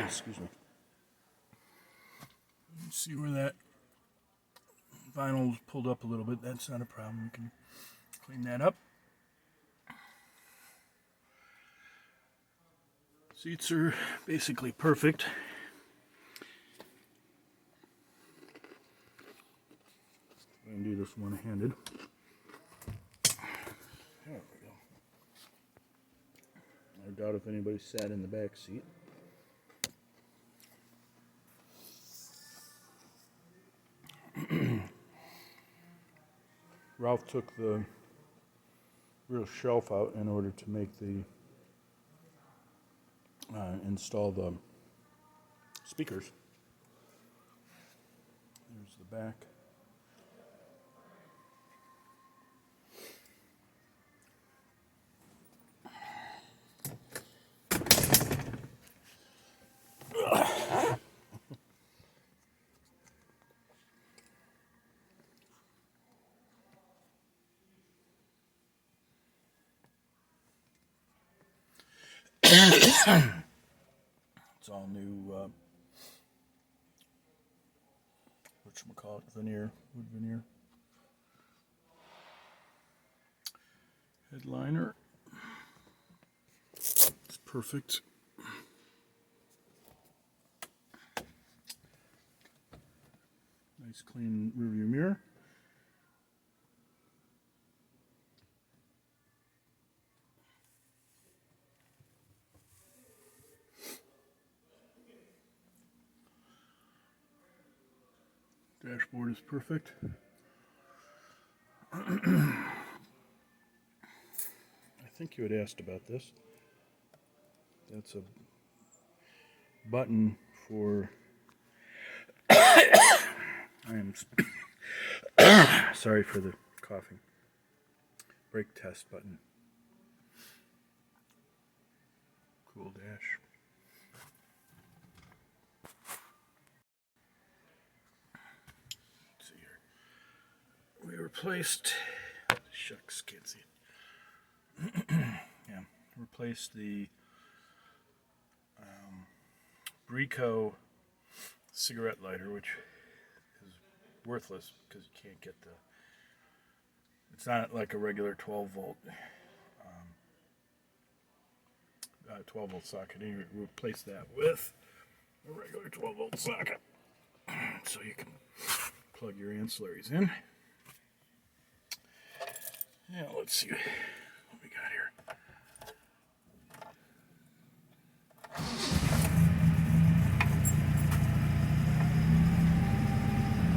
Excuse me. Let's see where that vinyl is pulled up a little bit. That's not a problem. We can clean that up. Seats are basically perfect. I'm going to do this one-handed. There we go. I doubt if anybody sat in the back seat. Ralph took the real shelf out in order to make the install the speakers. There's the back. It's all new, whatchamacallit, veneer, wood veneer. Headliner. It's perfect. Nice clean rearview mirror. Dashboard is perfect. I think you had asked about this. That's a button for I am sorry for the coughing. Brake test button. Cool dash. Let's see here. We replaced, shucks, can't see it. Yeah, replaced the Brico cigarette lighter, which is worthless because you can't get the, it's not like a regular 12 volt 12 volt socket. And you replace that with a regular 12 volt socket so you can plug your ancillaries in. Yeah, let's see what we got here.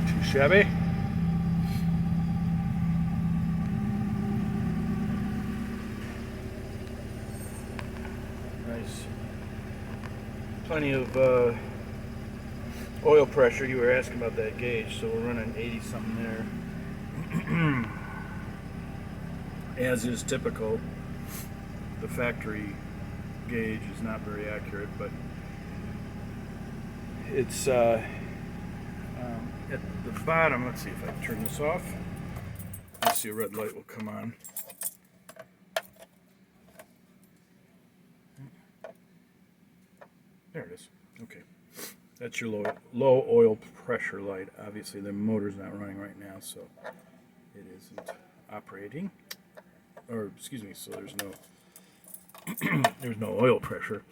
Too shabby. Nice. Plenty of oil pressure. You were asking about that gauge, so we're running 80 something there. As is typical, the factory gauge is not very accurate, but it's at the bottom. Let's see if I can turn this off. Let's see, a red light will come on. There it is. Okay, that's your low oil pressure light. Obviously, the motor's not running right now, so it isn't operating. Or excuse me, so there's no there's no oil pressure.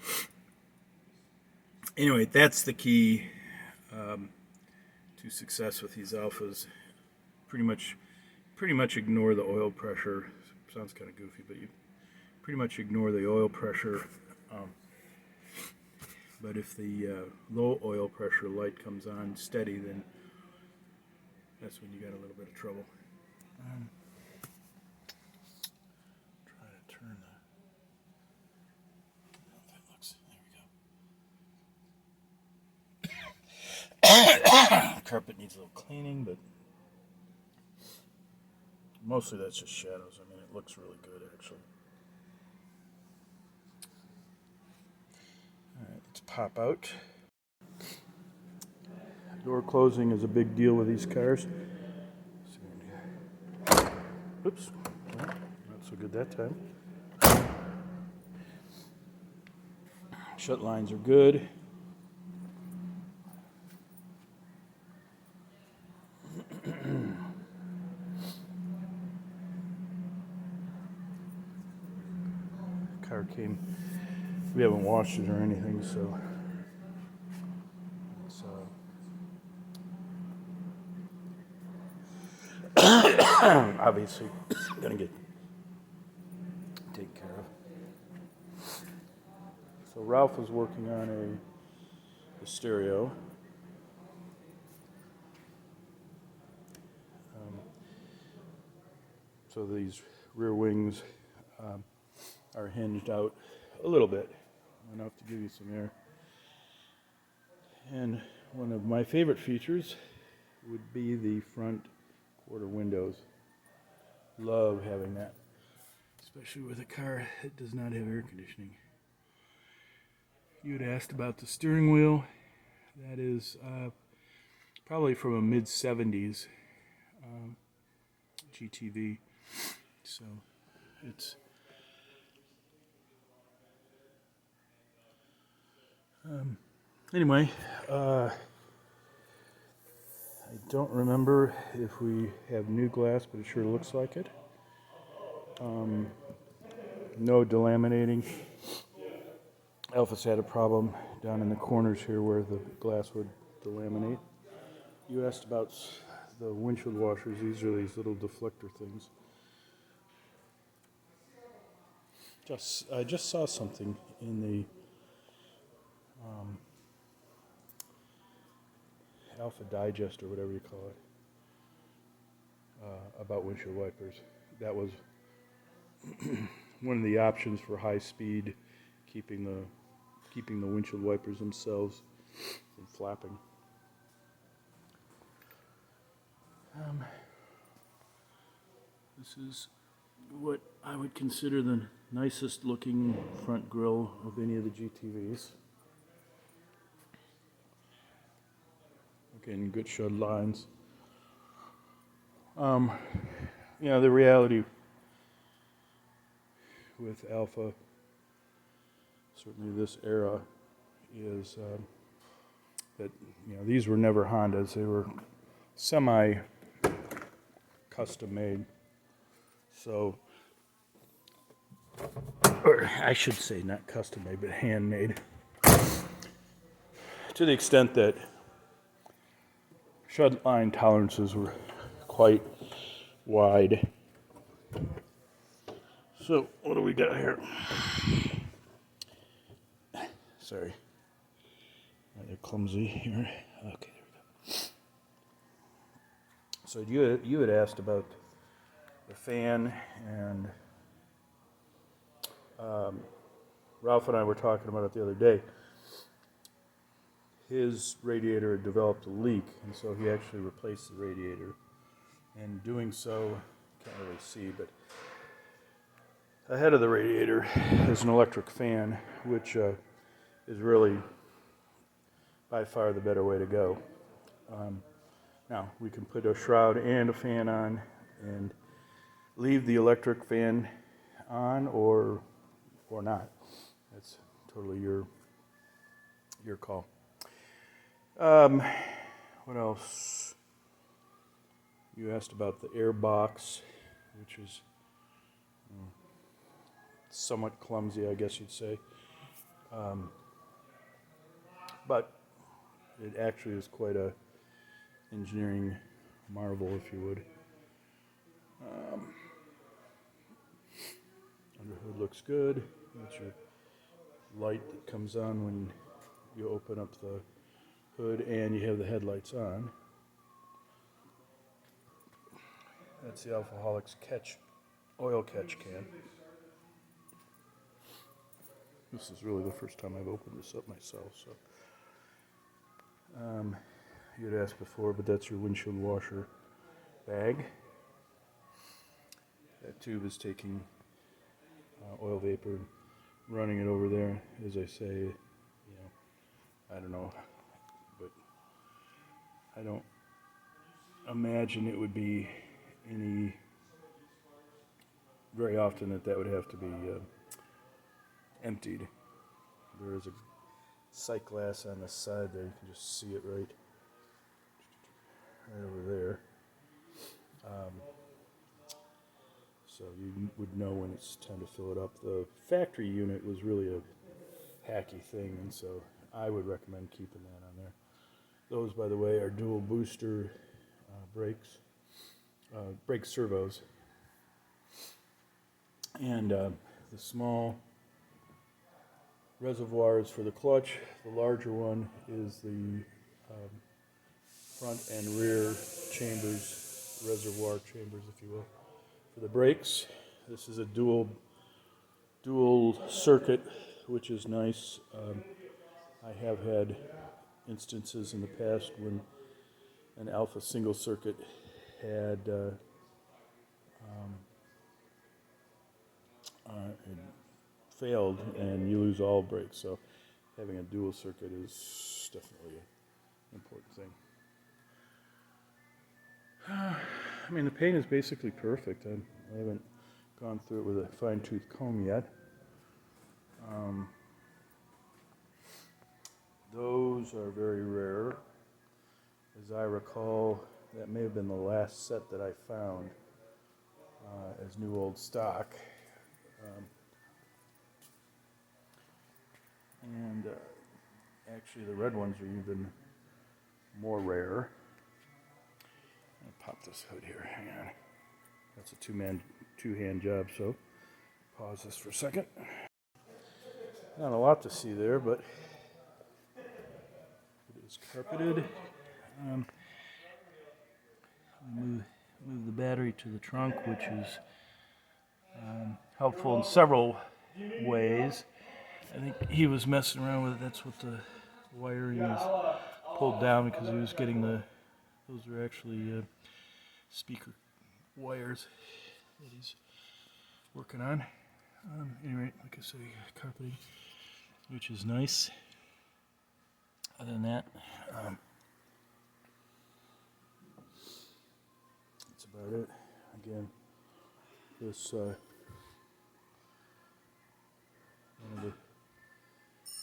Anyway, that's the key to success with these Alphas. Pretty much ignore the oil pressure. Sounds kind of goofy, but you pretty much ignore the oil pressure. But if the low oil pressure light comes on steady, then that's when you got a little bit of trouble. Turn that looks, there we go. Carpet needs a little cleaning, but mostly that's just shadows. I mean, it looks really good actually. Alright, let's pop out. Door closing is a big deal with these cars. Oops, not so good that time. Shut lines are good. car came. We haven't washed it or anything, so it's obviously gonna get taken care of. So Ralph is working on a stereo. So these rear wings are hinged out a little bit, enough to give you some air. And one of my favorite features would be the front quarter windows. Love having that, especially with a car that does not have air conditioning. You had asked about the steering wheel. That is probably from a mid-70s GTV. So it's anyway. I don't remember if we have new glass, but it sure looks like it. No delaminating. Alpha's had a problem down in the corners here where the glass would delaminate. You asked about the windshield washers. These are these little deflector things. I just saw something in the Alpha Digest or whatever you call it about windshield wipers. That was one of the options for high speed, keeping the windshield wipers themselves from flapping. This is what I would consider the nicest looking front grille of any of the GTVs. Again, good shed lines. The reality with Alpha, certainly this era, is that these were never Hondas. They were semi-custom made. So, or I should say not custom made, but handmade. To the extent that shed line tolerances were quite wide. So, what do we got here? Sorry. They're clumsy here. Okay, there we go. So you had asked about the fan, and Ralph and I were talking about it the other day. His radiator had developed a leak, and so he actually replaced the radiator. And doing so, can't really see, but ahead of the radiator is an electric fan, which is really by far the better way to go. Now, we can put a shroud and a fan on and leave the electric fan on or not. That's totally your call. What else? You asked about the air box, which is somewhat clumsy, I guess you'd say. But it actually is quite a engineering marvel, if you would. Underhood looks good. That's your light that comes on when you open up the hood and you have the headlights on. That's the Alphaholics oil catch can. This is really the first time I've opened this up myself, so. You had asked before, but that's your windshield washer bag. That tube is taking oil vapor, running it over there. As I say, I don't know, but I don't imagine it would be very often that would have to be emptied. There is a sight glass on the side there. You can just see it right over there. So you would know when it's time to fill it up. The factory unit was really a hacky thing, and so I would recommend keeping that on there. Those, by the way, are dual booster brakes, brake servos. And the small reservoir is for the clutch. The larger one is the front and rear chambers, reservoir chambers, if you will, for the brakes. This is a dual circuit, which is nice. I have had instances in the past when an Alpha single circuit had failed, and you lose all brakes. So having a dual circuit is definitely an important thing. I mean, the paint is basically perfect. I haven't gone through it with a fine-tooth comb yet. Those are very rare. As I recall, that may have been the last set that I found as new old stock. And actually the red ones are even more rare. I'll pop this hood here, hang on. That's a two-hand job, so pause this for a second. Not a lot to see there, but it is carpeted. Move the battery to the trunk, which is helpful in several ways. I think he was messing around with it. That's what the wiring is pulled down, because he was getting those are actually speaker wires that he's working on. Anyway, like I say, carpeting, which is nice. Other than that, that's about it. Again, this one of the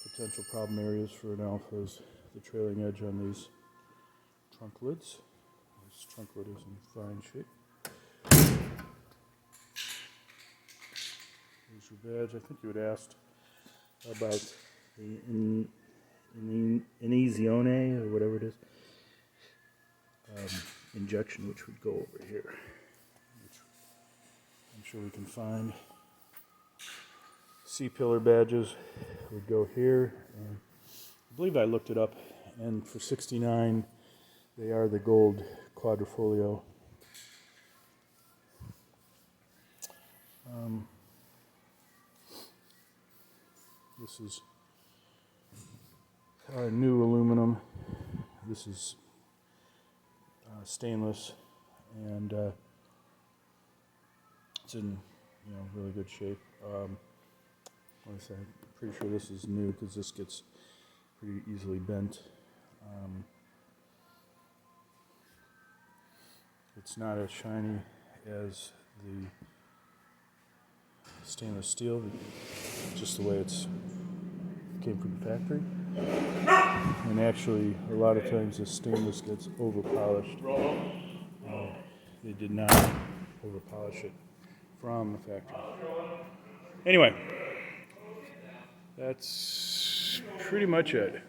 potential problem areas for an Alpha is the trailing edge on these trunk lids. This trunk lid is in fine shape. Here's your badge. I think you had asked about the Inizione, or whatever it is, injection, which would go over here, which I'm sure we can find. C-pillar badges would go here, and I believe I looked it up, and for $69 they are the gold quadrifolio. This is new aluminum. This is stainless, and it's in really good shape. Like I said, I'm pretty sure this is new because this gets pretty easily bent. It's not as shiny as the stainless steel, just the way it came from the factory. And actually, a lot of times the stainless gets over polished. They did not over polish it from the factory. Anyway, that's pretty much it.